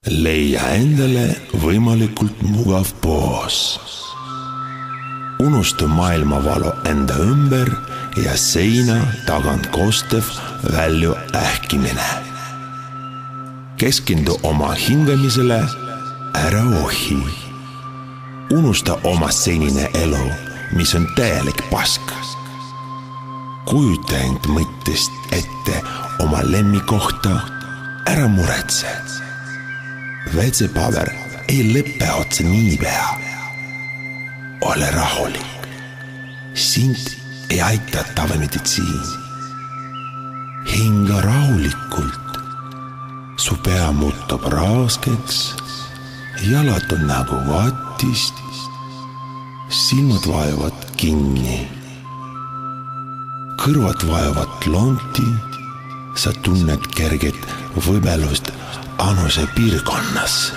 Leia endale võimalikult mugav poos. Unusta maailmavalu enda ümber ja seina tagant kostev välju ähkimine. Keskendu oma hingamisele, ära ohi. Unusta oma senine elu, mis on täielik pask. Kujuta end mõttest ette oma lemmikohta, ära muretse. WC-paber ei lõppe otse niipea. Ole rahulik. Sind ei aita tavameditsiin. Hinga rahulikult. Su pea muutub raskeks, jalad on nagu vatist, silmad vajuvad kinni. Kõrvad vajuvad lonti, sa tunned kerget võbelust anuse piirkonnas.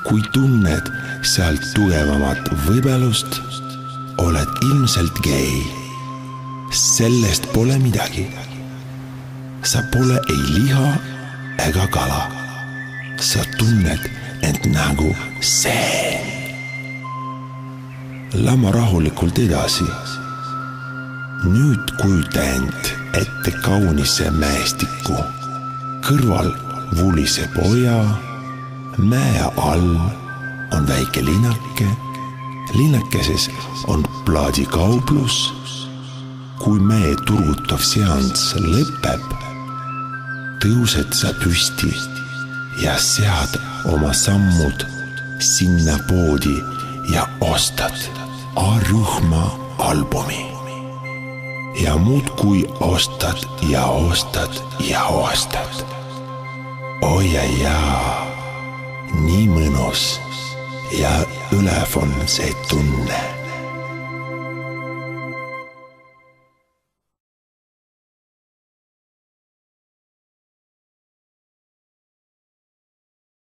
Kui tunned sealt tugevamat võbelust, oled ilmselt gei. Sellest pole midagi. Sa pole ei liha ega kala. Sa tunned end nagu seen. Lama rahulikult edasi. Nüüd kujuta end ette kaunise mäestiku. Kõrval vuliseb oja, mäe all on väike linnake. Linnakeses on plaadikauplus. Kui mäe turgutav seanss lõpeb, tõused sa püsti ja sead oma sammud sinna poodi ja ostad A-rühma albumi. Ja muudkui ostad ja ostad ja ostad. Oi jaa, nii mõnus ja ülev on see tunne.